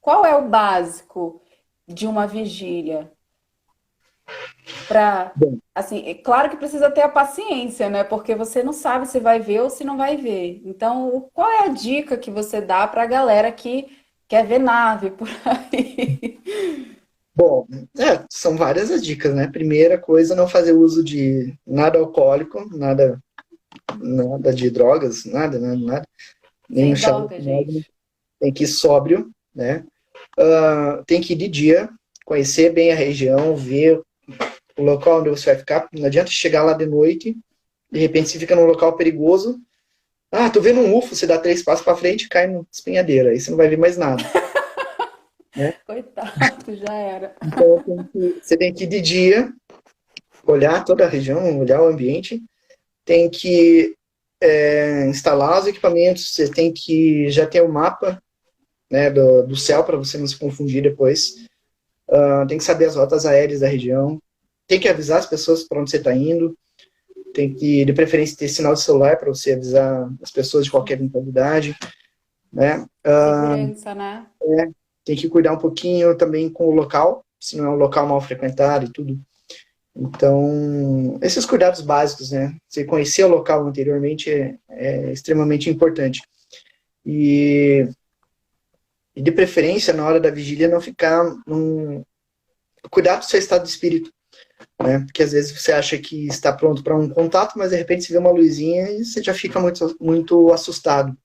Qual é o básico de uma vigília? Assim, é claro que precisa ter a paciência, né? Porque você não sabe se vai ver ou se não vai ver. Então, qual é a dica que você dá para a galera que quer ver nave por aí? Bom, são várias as dicas, né? Primeira coisa, não fazer uso de nada alcoólico, nada de drogas, nada. Nem Sem no chá, droga, gente. tem que ir sóbrio, né? Tem que ir de dia, conhecer bem a região, ver o local onde você vai ficar. Não adianta chegar lá de noite, de repente você fica num local perigoso. Tô vendo um UFO, você dá 3 passos para frente e cai no espinhadeira, aí você não vai ver mais nada, né? Coitado, já era. Então você tem que ir de dia, olhar toda a região, olhar o ambiente, tem que instalar os equipamentos, você tem que já ter o mapa, né, do céu para você não se confundir depois. Tem que saber as rotas aéreas da região, tem que avisar as pessoas para onde você está indo, tem que, de preferência, ter sinal de celular para você avisar as pessoas de qualquer eventualidade, né? Segurança, né? Tem que cuidar um pouquinho também com o local, se não é um local mal frequentado e tudo. Então, esses cuidados básicos, né? Você conhecer o local anteriormente é extremamente importante. E de preferência, na hora da vigília, não ficar cuidar do seu estado de espírito, né? Porque às vezes você acha que está pronto para um contato, mas de repente você vê uma luzinha e você já fica muito, muito assustado.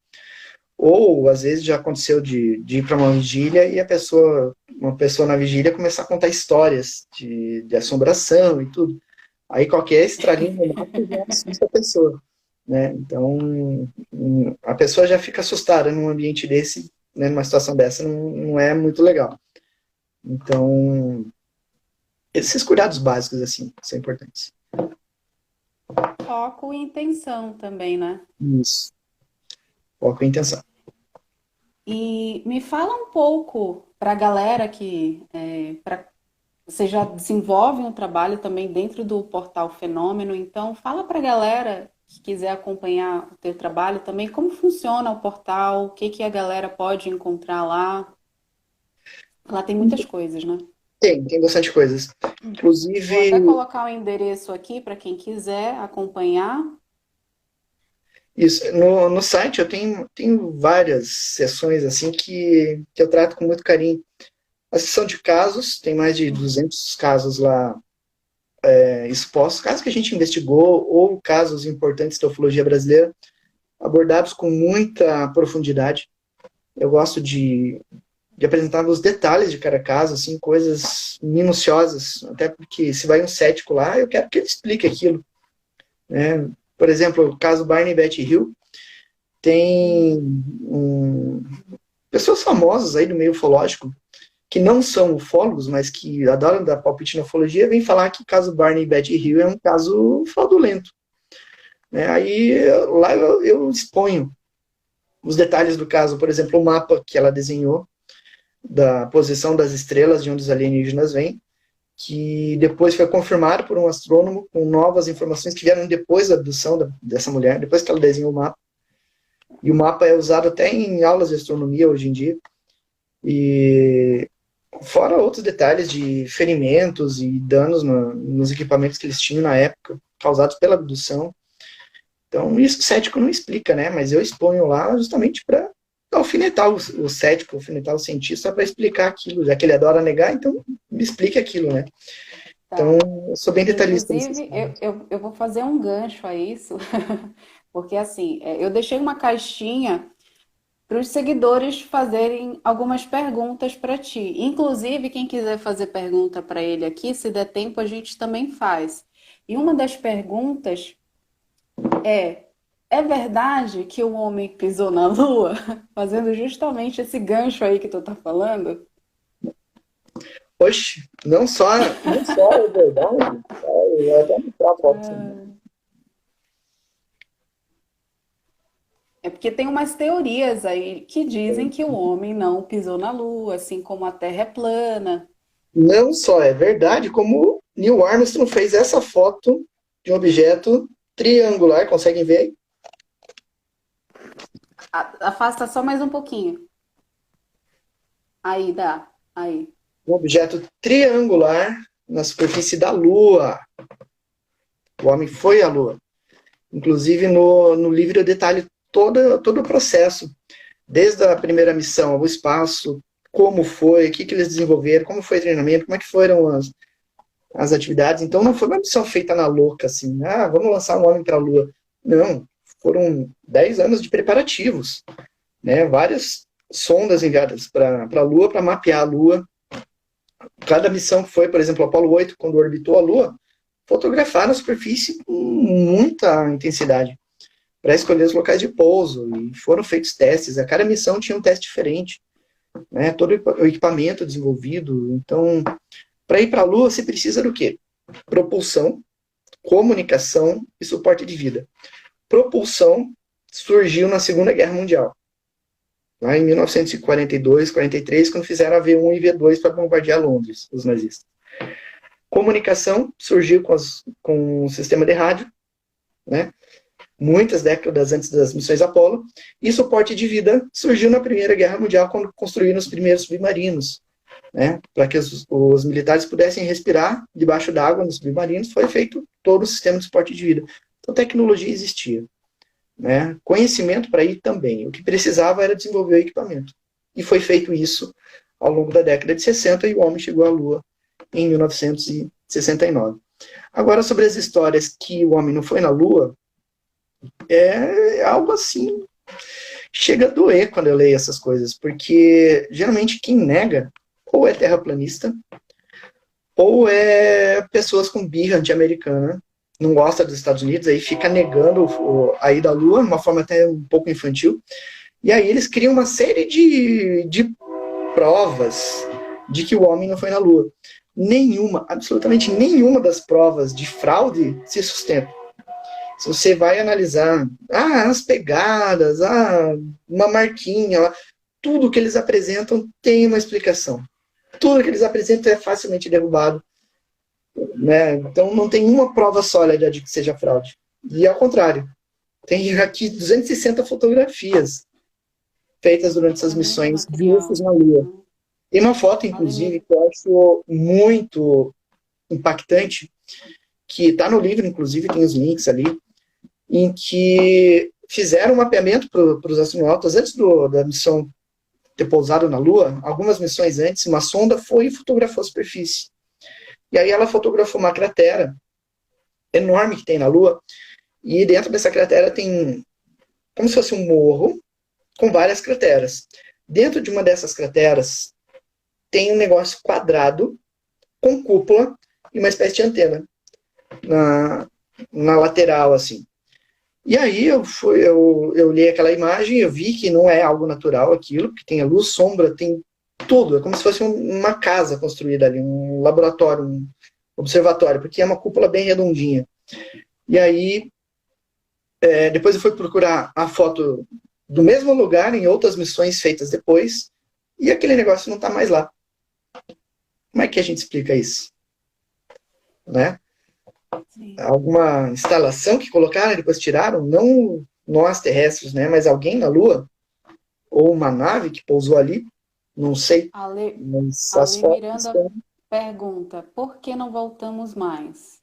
Ou às vezes já aconteceu de ir para uma vigília e uma pessoa na vigília começar a contar histórias de assombração e tudo. Aí qualquer estralinho no mato já assusta a pessoa, né? Então a pessoa já fica assustada num ambiente desse, né? Numa situação dessa não é muito legal. Então esses cuidados básicos assim são importantes. Foco e intenção também, né? Isso. Foco e intenção. E me fala um pouco para a galera você já desenvolve um trabalho também dentro do portal Fenômeno, então fala para a galera que quiser acompanhar o teu trabalho também, como funciona o portal, o que que a galera pode encontrar lá. Lá tem muitas coisas, né? Tem bastante coisas. Vou até Inclusive, colocar o endereço aqui para quem quiser acompanhar. isso, no site eu tenho várias sessões assim que eu trato com muito carinho. A seção de casos, tem mais de 200 casos lá expostos, casos que a gente investigou ou casos importantes da ufologia brasileira, abordados com muita profundidade. Eu gosto de apresentar os detalhes de cada caso, assim, coisas minuciosas, até porque se vai um cético lá, eu quero que ele explique aquilo, né? Por exemplo, o caso Barney e Betty Hill, tem pessoas famosas aí do meio ufológico, que não são ufólogos, mas que adoram dar palpite na ufologia, vêm falar que o caso Barney e Betty Hill é um caso fraudulento, né? Aí lá eu exponho os detalhes do caso, por exemplo, o mapa que ela desenhou da posição das estrelas de onde os alienígenas vêm, que depois foi confirmado por um astrônomo com novas informações que vieram depois da abdução dessa mulher, depois que ela desenhou o mapa. E o mapa é usado até em aulas de astronomia hoje em dia. E fora outros detalhes de ferimentos e danos nos equipamentos que eles tinham na época, causados pela abdução. Então, isso o cético não explica, né? Mas eu exponho lá justamente para alfinetar o cético, alfinetar o cientista para explicar aquilo, já que ele adora negar, então me explique aquilo, né? Então, Tá. eu sou bem detalhista nesses Inclusive, casos. eu vou fazer um gancho a isso, porque assim, eu deixei uma caixinha para os seguidores fazerem algumas perguntas para ti. Inclusive, quem quiser fazer pergunta para ele aqui, se der tempo, a gente também faz. E uma das perguntas é: é verdade que o homem pisou na Lua? Fazendo justamente esse gancho aí que tu tá falando. Oxe, não só é verdade, eu vou até mostrar a foto. Assim. É porque tem umas teorias aí que dizem que o homem não pisou na Lua, assim como a Terra é plana. Não só é verdade, como Neil Armstrong fez essa foto de um objeto triangular, conseguem ver aí? Afasta só mais um pouquinho. Aí dá. Aí. Um objeto triangular na superfície da Lua. O homem foi à Lua. Inclusive, no livro eu detalho todo o processo, desde a primeira missão ao espaço, como foi, o que eles desenvolveram, como foi o treinamento, como é que foram as atividades. Então, não foi uma missão feita na louca, assim, vamos lançar um homem para a Lua. Não, foram 10 anos de preparativos, né? Várias sondas enviadas para a Lua, para mapear a Lua. Cada missão que foi, por exemplo, o Apollo 8, quando orbitou a Lua, fotografaram a superfície com muita intensidade para escolher os locais de pouso, e foram feitos testes, a cada missão tinha um teste diferente, né? Todo o equipamento desenvolvido. Então, para ir para a Lua, você precisa do quê? Propulsão, comunicação e suporte de vida. propulsão surgiu na Segunda Guerra Mundial. Lá em 1942, 43, quando fizeram a V1 e V2 para bombardear Londres, os nazistas. Comunicação surgiu com o sistema de rádio, né? Muitas décadas antes das missões Apollo, e suporte de vida surgiu na Primeira Guerra Mundial, quando construíram os primeiros submarinos, né? Para que os militares pudessem respirar debaixo d'água nos submarinos, foi feito todo o sistema de suporte de vida. Então, tecnologia existia, né? Conhecimento para ir também. O que precisava era desenvolver o equipamento. E foi feito isso ao longo da década de 60, e o homem chegou à Lua em 1969. Agora, sobre as histórias que o homem não foi na Lua, é algo assim, chega a doer quando eu leio essas coisas, porque geralmente quem nega ou é terraplanista, ou é pessoas com birra anti-americana, não gosta dos Estados Unidos, aí fica negando a ida à Lua, de uma forma até um pouco infantil, e aí eles criam uma série de provas de que o homem não foi na Lua. Nenhuma, absolutamente nenhuma das provas de fraude se sustenta. Se você vai analisar as pegadas, uma marquinha, tudo que eles apresentam tem uma explicação. Tudo que eles apresentam é facilmente derrubado, né? Então não tem uma prova sólida de que seja fraude. E ao contrário, tem aqui 260 fotografias feitas durante essas missões de UFOs na Lua. Tem uma foto, inclusive, que eu acho muito impactante, que está no livro, inclusive, tem os links ali, em que fizeram um mapeamento para os astronautas antes da missão ter pousado na Lua, algumas missões antes, uma sonda foi e fotografou a superfície. E aí ela fotografou uma cratera enorme que tem na Lua, e dentro dessa cratera tem como se fosse um morro com várias crateras. Dentro de uma dessas crateras tem um negócio quadrado com cúpula e uma espécie de antena na lateral, assim. E aí eu li aquela imagem, eu vi que não é algo natural aquilo, porque tem a luz, sombra, tem tudo. É como se fosse uma casa construída ali, um laboratório, um observatório, porque é uma cúpula bem redondinha. E aí, depois eu fui procurar a foto do mesmo lugar em outras missões feitas depois, e aquele negócio não está mais lá. Como é que a gente explica isso? Né? Sim. Alguma instalação que colocaram e depois tiraram? Não nós terrestres, né? Mas alguém na Lua? Ou uma nave que pousou ali? Não sei. Mas as Ale fotos Miranda estão pergunta: por que não voltamos mais?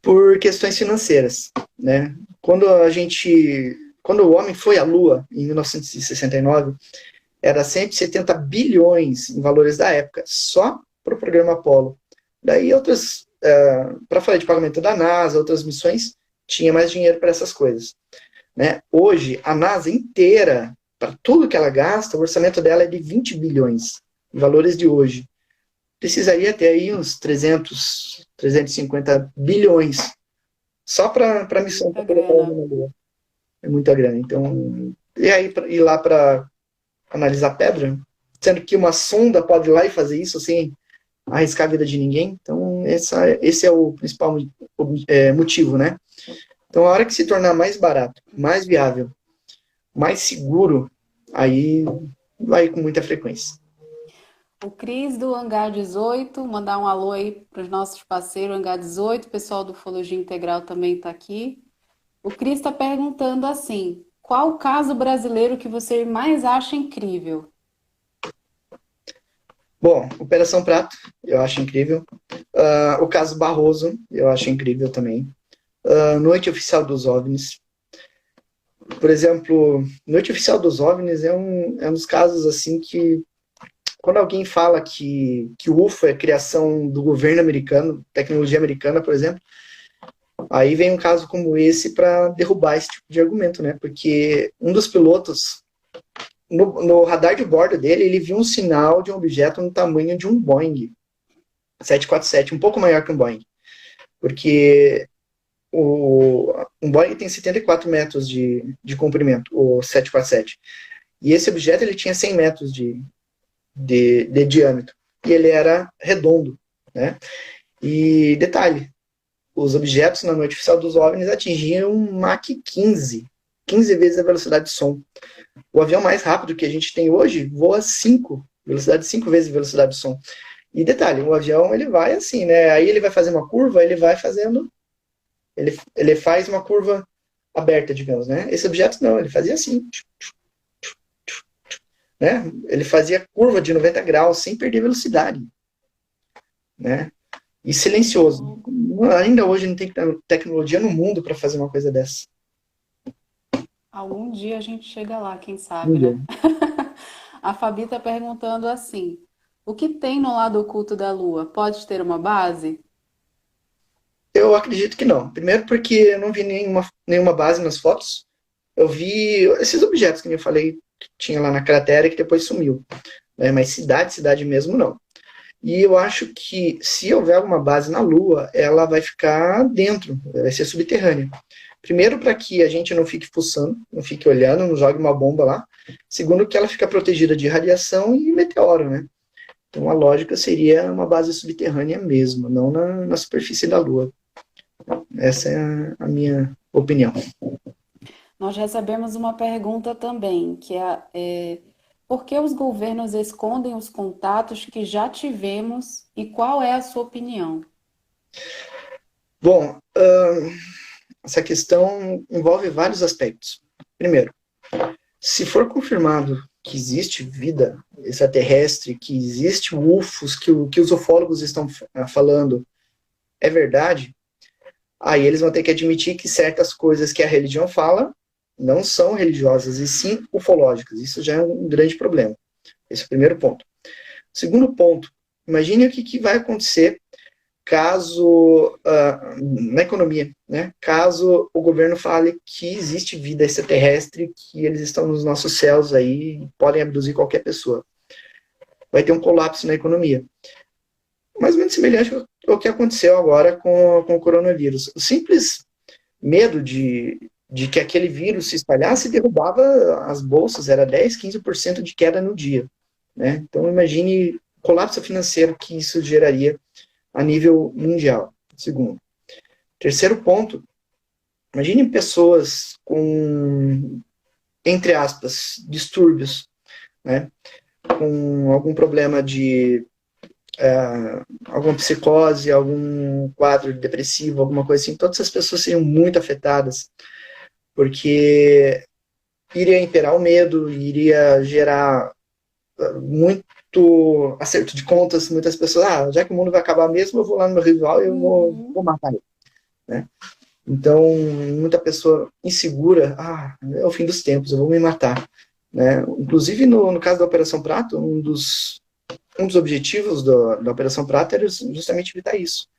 por questões financeiras, né? Quando o homem foi à Lua, em 1969, era 170 bilhões em valores da época, só para o programa Apollo. Daí outras, para falar de pagamento da NASA, outras missões, tinha mais dinheiro para essas coisas, né? Hoje, a NASA inteira, para tudo que ela gasta, o orçamento dela é de 20 bilhões, em valores de hoje. Precisaria ter aí uns 350 bilhões, só para a missão Muita para colocar o grana. homem na Lua. É muita grana. Então, e aí ir lá para analisar pedra, sendo que uma sonda pode ir lá e fazer isso sem arriscar a vida de ninguém. Então, esse é o principal motivo, né? Então, a hora que se tornar mais barato, mais viável, mais seguro, aí vai com muita frequência. O Cris do Hangar 18, mandar um alô aí para os nossos parceiros Hangar 18, o pessoal do Ufologia Integral também está aqui. O Cris está perguntando assim: qual o caso brasileiro que você mais acha incrível? Bom, Operação Prato, eu acho incrível. O caso Barroso, eu acho incrível também. Noite Oficial dos OVNIs. Por exemplo, Noite Oficial dos OVNIs é um dos casos assim que, quando alguém fala que o UFO é criação do governo americano, tecnologia americana, por exemplo, aí vem um caso como esse para derrubar esse tipo de argumento, né? Porque um dos pilotos, no radar de bordo dele, ele viu um sinal de um objeto no tamanho de um Boeing 747, um pouco maior que um Boeing. Porque um Boeing tem 74 metros de comprimento, o 747. E esse objeto ele tinha 100 metros de diâmetro. E ele era redondo, né? E detalhe, os objetos na noite oficial dos OVNIs atingiam um Mach 15, 15 vezes a velocidade de som. O avião mais rápido que a gente tem hoje voa 5, velocidade 5 vezes a velocidade de som. E detalhe, o avião ele vai assim, né? Aí ele vai fazer uma curva, ele vai fazendo, ele faz uma curva aberta, digamos, né? Esse objeto não, ele fazia assim, né? Ele fazia curva de 90 graus sem perder velocidade, né? E silencioso. Ainda hoje não tem tecnologia no mundo para fazer uma coisa dessa. Algum dia a gente chega lá, quem sabe, né? A Fabi está perguntando assim: o que tem no lado oculto da Lua? Pode ter uma base? Eu acredito que não. Primeiro porque eu não vi nenhuma base nas fotos. Eu vi esses objetos que eu falei que tinha lá na cratera e que depois sumiu. Né? Mas cidade mesmo não. E eu acho que se houver alguma base na Lua, ela vai ficar dentro, vai ser subterrânea. Primeiro, para que a gente não fique fuçando, não fique olhando, não jogue uma bomba lá. Segundo, que ela fica protegida de radiação e meteoro, né? Então a lógica seria uma base subterrânea mesmo, não na superfície da Lua. Essa é a minha opinião. Nós recebemos uma pergunta também, que é por que os governos escondem os contatos que já tivemos e qual é a sua opinião? Bom, essa questão envolve vários aspectos. Primeiro, se for confirmado que existe vida extraterrestre, que existe UFOs, que os ufólogos estão falando é verdade, aí eles vão ter que admitir que certas coisas que a religião fala não são religiosas, e sim ufológicas. Isso já é um grande problema. Esse é o primeiro ponto. Segundo ponto, imagine o que vai acontecer caso, na economia, né? Caso o governo fale que existe vida extraterrestre, que eles estão nos nossos céus aí e podem abduzir qualquer pessoa. Vai ter um colapso na economia. Mais ou menos semelhante ao que aconteceu agora com o coronavírus. O simples medo de que aquele vírus se espalhasse derrubava as bolsas, era 10, 15% de queda no dia. Né? Então imagine o colapso financeiro que isso geraria a nível mundial. Segundo. Terceiro ponto, imagine pessoas com, entre aspas, distúrbios, né? Com algum problema de alguma psicose, algum quadro depressivo, alguma coisa assim, todas essas pessoas seriam muito afetadas, porque iria imperar o medo, iria gerar muito acerto de contas, muitas pessoas, já que o mundo vai acabar mesmo, eu vou lá no meu rival e eu vou matar ele. Né? Então, muita pessoa insegura, é o fim dos tempos, eu vou me matar. Né? Inclusive, no caso da Operação Prato, um dos objetivos da Operação Prato era justamente evitar isso.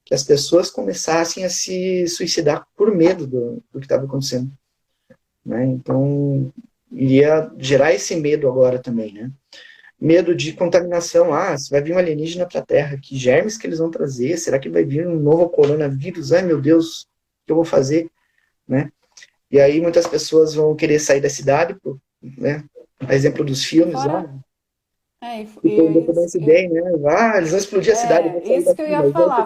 Que as pessoas começassem a se suicidar por medo do que estava acontecendo. Né? Então, iria gerar esse medo agora também, né? Medo de contaminação. Se vai vir um alienígena para a Terra, que germes que eles vão trazer? Será que vai vir um novo coronavírus? Ai, meu Deus, o que eu vou fazer? Né? E aí muitas pessoas vão querer sair da cidade, né? A exemplo dos filmes lá. Independência Day, né? Eles vão explodir a cidade. Isso que eu ia falar.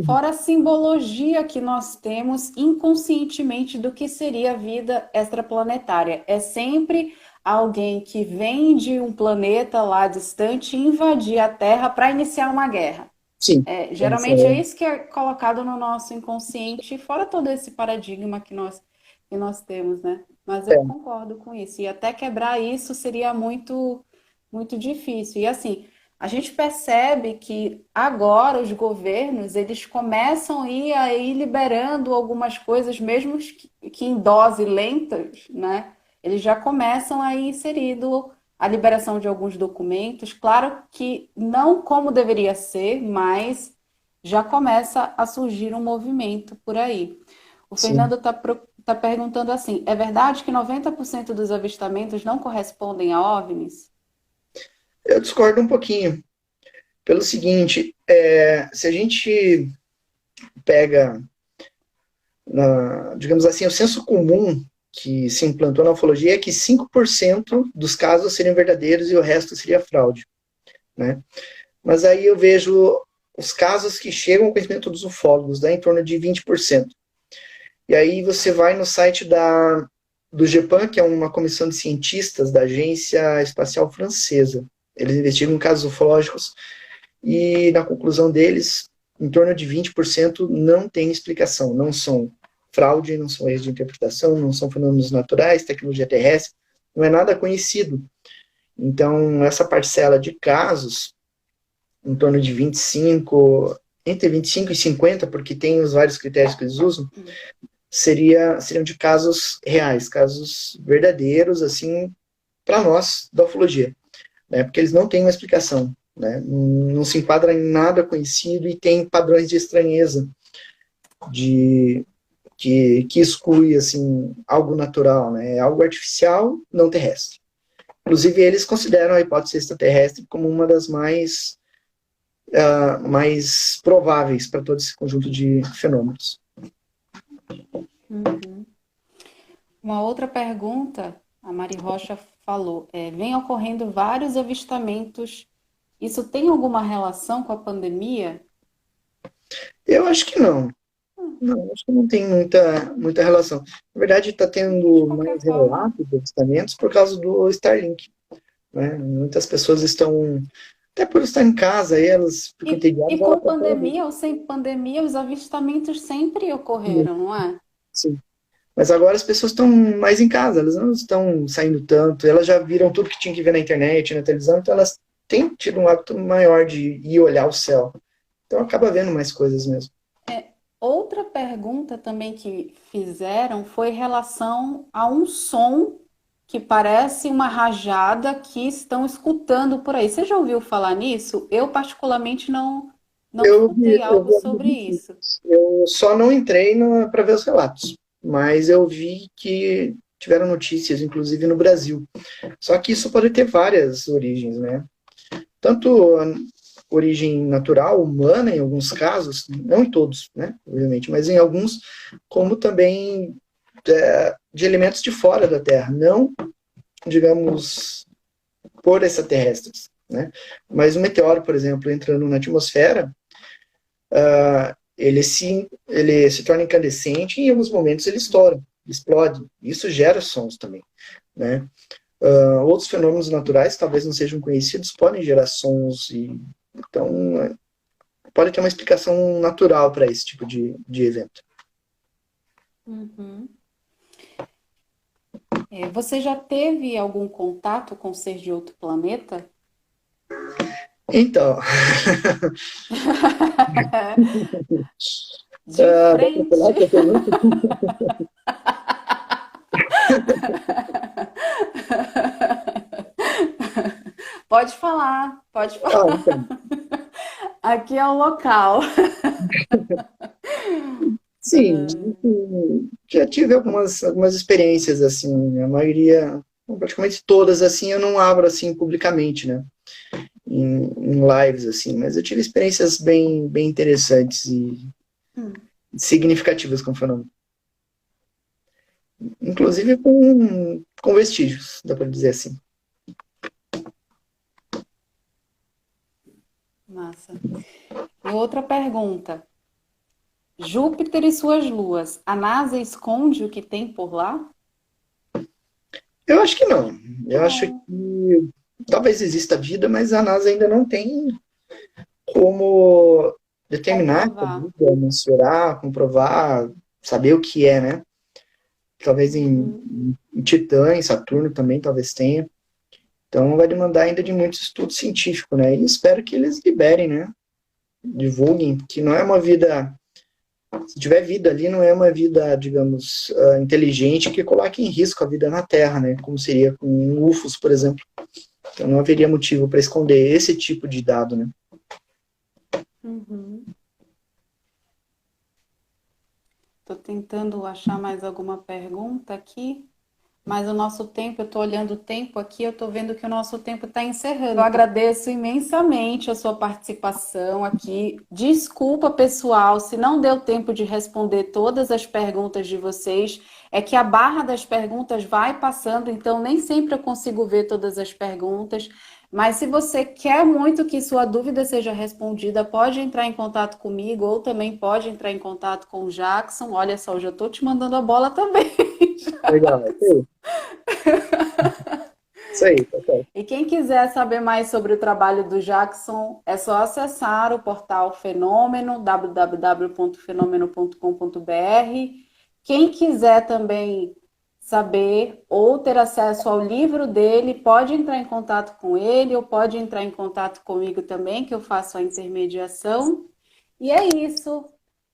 Fora a simbologia que nós temos inconscientemente do que seria a vida extraplanetária. É sempre alguém que vem de um planeta lá distante invadir a Terra para iniciar uma guerra. Sim. Geralmente é isso que é colocado no nosso inconsciente, fora todo esse paradigma que nós temos, né? Mas eu concordo com isso. E até quebrar isso seria muito difícil. E assim, a gente percebe que agora os governos, eles começam a ir liberando algumas coisas, mesmo que em dose lentas, né? Eles já começam a ir inserindo a liberação de alguns documentos. Claro que não como deveria ser, mas já começa a surgir um movimento por aí. O Fernando está perguntando assim, é verdade que 90% dos avistamentos não correspondem a OVNIs? Eu discordo um pouquinho. Pelo seguinte, se a gente pega, digamos assim, o senso comum que se implantou na ufologia é que 5% dos casos seriam verdadeiros e o resto seria fraude. Né? Mas aí eu vejo os casos que chegam ao conhecimento dos ufólogos, dá em torno de 20%. E aí você vai no site do GEPAN, que é uma comissão de cientistas da Agência Espacial Francesa. Eles investigam casos ufológicos e, na conclusão deles, em torno de 20% não tem explicação. Não são fraude, não são erros de interpretação, não são fenômenos naturais, tecnologia terrestre, não é nada conhecido. Então, essa parcela de casos, em torno de 25, entre 25 e 50, porque tem os vários critérios que eles usam, seriam de casos reais, casos verdadeiros, assim, para nós, da ufologia, né? Porque eles não têm uma explicação, né? Não se enquadra em nada conhecido e tem padrões de estranheza, que exclui, assim, algo natural, né? Algo artificial, não terrestre. Inclusive, eles consideram a hipótese extraterrestre como uma das mais prováveis para todo esse conjunto de fenômenos. Uhum. Uma outra pergunta, a Mari Rocha falou, vem ocorrendo vários avistamentos. Isso tem alguma relação com a pandemia? Eu acho que não. Não, acho que não tem muita relação. Na verdade, está De tendo qualquer mais forma. relatos de avistamentos por causa do Starlink, né? Muitas pessoas estão, até por estar em casa, aí elas ficam E entediadas, ela com procura ver. pandemia ou sem pandemia, os avistamentos sempre ocorreram, não é? Sim. Mas agora as pessoas estão mais em casa, elas não estão saindo tanto, elas já viram tudo que tinha que ver na internet, na televisão, então elas têm tido um hábito maior de ir olhar o céu. Então acaba vendo mais coisas mesmo. Outra pergunta também que fizeram foi em relação a um som que parece uma rajada que estão escutando por aí. Você já ouviu falar nisso? Eu particularmente não escutei Eu algo vi algumas sobre isso. notícias. Eu só não entrei para ver os relatos, mas eu vi que tiveram notícias, inclusive no Brasil. Só que isso pode ter várias origens, né? Tanto a origem natural, humana, em alguns casos, não em todos, né? Obviamente, mas em alguns, como também de elementos de fora da Terra, não, digamos, por extraterrestres, né? Mas um meteoro, por exemplo, entrando na atmosfera, ele se torna incandescente e em alguns momentos ele estoura, explode. Isso gera sons também, né? Outros fenômenos naturais, talvez não sejam conhecidos, podem gerar sons e então pode ter uma explicação natural para esse tipo de evento. Uhum. Você já teve algum contato com ser de outro planeta? Então, De dá para falar frente. que eu pergunta? Pode falar, pode falar. Então, Aqui é o local. sim, já tive algumas experiências assim, a maioria, praticamente todas assim, eu não abro assim publicamente, né? Em lives assim, mas eu tive experiências bem interessantes e significativas com o fenômeno. Inclusive com vestígios, dá para dizer assim. Massa. E outra pergunta. Júpiter e suas luas. A NASA esconde o que tem por lá? Eu acho que não. Eu acho Não. que talvez exista vida, mas a NASA ainda não tem como determinar essa Comprovar. vida, mensurar, comprovar, saber o que é, né? Talvez Uhum. em Titã, em Saturno também talvez tenha. Então vai demandar ainda de muito estudo científico, né? E espero que eles liberem, né? Divulguem, que não é uma vida. Se tiver vida ali, não é uma vida, digamos, inteligente que coloque em risco a vida na Terra, né? Como seria com UFOs, por exemplo. Então não haveria motivo para esconder esse tipo de dado, né? Uhum. Estou tentando achar mais alguma pergunta aqui. Mas o nosso tempo, eu estou olhando o tempo aqui, eu estou vendo que o nosso tempo está encerrando. Eu agradeço imensamente a sua participação aqui. Desculpa, pessoal, se não deu tempo de responder todas as perguntas de vocês. É que a barra das perguntas vai passando, então nem sempre eu consigo ver todas as perguntas. Mas se você quer muito que sua dúvida seja respondida, pode entrar em contato comigo ou também pode entrar em contato com o Jackson. Olha só, eu já estou te mandando a bola também. Legal, isso aí, tá certo. E quem quiser saber mais sobre o trabalho do Jackson, é só acessar o portal Fenômeno, www.fenomeno.com.br. Quem quiser também saber ou ter acesso ao livro dele, pode entrar em contato com ele ou pode entrar em contato comigo também, que eu faço a intermediação. E é isso.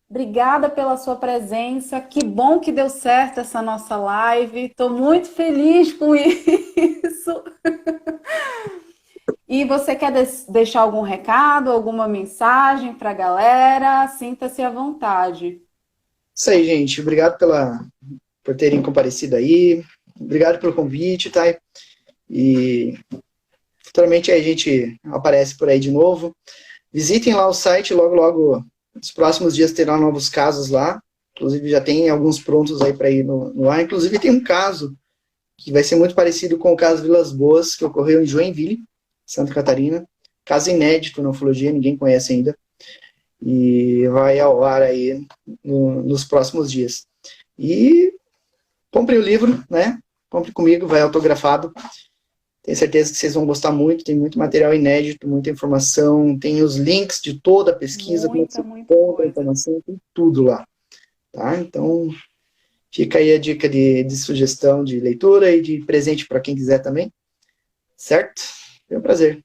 Obrigada pela sua presença. Que bom que deu certo essa nossa live. Estou muito feliz com isso. E você quer deixar algum recado, alguma mensagem para a galera? Sinta-se à vontade. Isso aí, gente. Obrigado por terem comparecido aí. Obrigado pelo convite, tá? E futuramente a gente aparece por aí de novo. Visitem lá o site, logo, logo, nos próximos dias terá novos casos lá. Inclusive já tem alguns prontos aí para ir no ar. Inclusive tem um caso que vai ser muito parecido com o caso Vilas Boas, que ocorreu em Joinville, Santa Catarina. Caso inédito na ufologia, ninguém conhece ainda. E vai ao ar aí nos próximos dias. E compre o livro, né? Compre comigo, vai autografado. Tenho certeza que vocês vão gostar muito. Tem muito material inédito, muita informação. Tem os links de toda a pesquisa, como é que você Muita, muita encontra a coisa. informação, tem tudo lá. Tá? Então, fica aí a dica de sugestão de leitura e de presente para quem quiser também. Certo? Foi um prazer.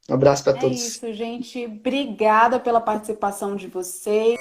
Um abraço para É todos. isso, gente. Obrigada pela participação de vocês.